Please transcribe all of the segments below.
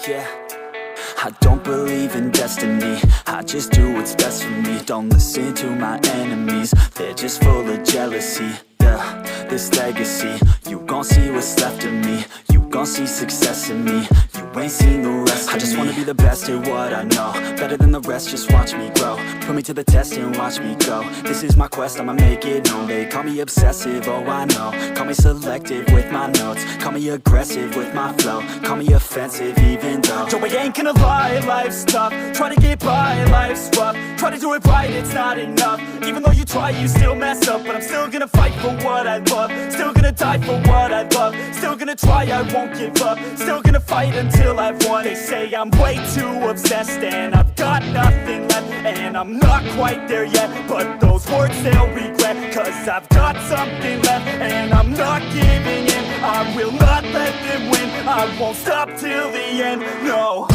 Yeah, I don't believe in destiny, I just do what's best for me. Don't listen to my enemies, they're just full of jealousy. Yeah, this legacy, you gon' see what's left of me. You gon' see success in me, you ain't seen the rest of me. I just wanna be the best at what I know, better than the rest, just watch me grow. Put me to the test and watch me go. This is my quest, I'ma make it known. They call me obsessive, oh I know. Call me selective with my notes, call me aggressive with my flow, call me offensive even though Joe, I ain't gonna lie, life's tough. Try to get by, life's rough. Try to do it right, it's not enough. Even though you try, you still mess up. But I'm still gonna fight for what I love, still gonna die for what I love, still gonna try, I won't give up, still gonna fight until I've won. They say I'm way too obsessed and I've got nothing left, and I'm not quite there yet, but those words they'll regret, cause I've got something left and I'm not giving in. I will not let them win, I won't stop till the end, no.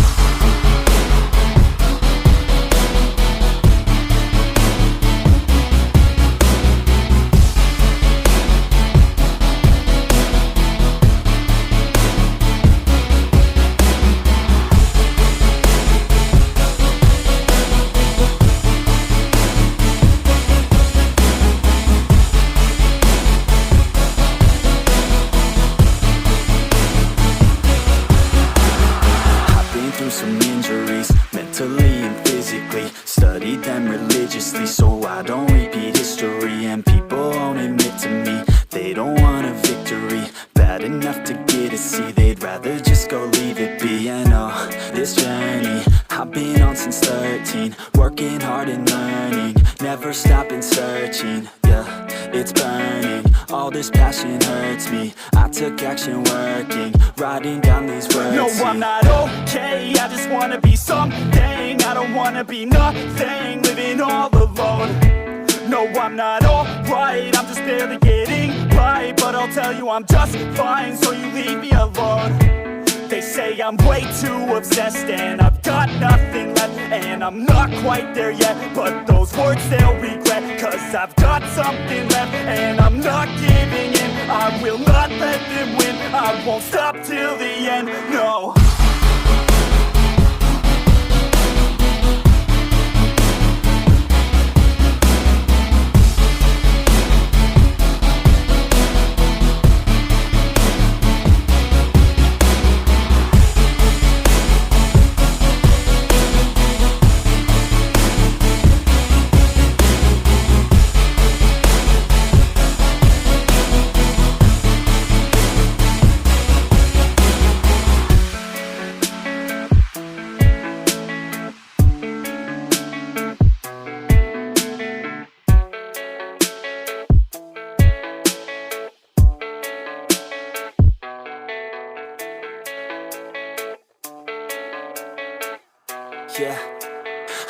Some injuries, mentally and physically. Studied them religiously so I don't repeat history. And people won't admit to me they don't want a victory bad enough to get a C. They'd rather just go leave it be. I know this journey I've been on since 13, working hard and learning, never stopping searching. Yeah, it's burning, all this passion hurts me. I took action working, writing down these words. No, I'm not okay, I just wanna be something. I don't wanna be nothing, living all alone. No, I'm not alright, I'm just barely getting by. But I'll tell you I'm just fine, so you leave me alone. They say I'm way too obsessed and I've got nothing left, and I'm not quite there yet, but those words they'll regret, cause I've got something left and I'm not giving in. I will not let them win, I won't stop till the end, no. Yeah,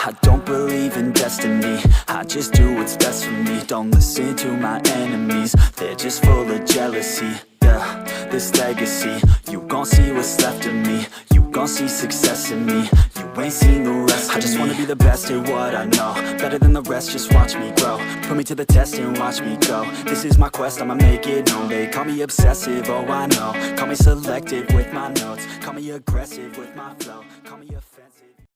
I don't believe in destiny, I just do what's best for me. Don't listen to my enemies, they're just full of jealousy. Yeah, this legacy, you gon' see what's left of me. You gon' see success in me, you ain't seen the rest of me. I just wanna be the best at what I know, better than the rest, just watch me grow. Put me to the test and watch me go. This is my quest, I'ma make it known. They call me obsessive, oh I know. Call me selective with my notes, call me aggressive with my flow, call me offensive.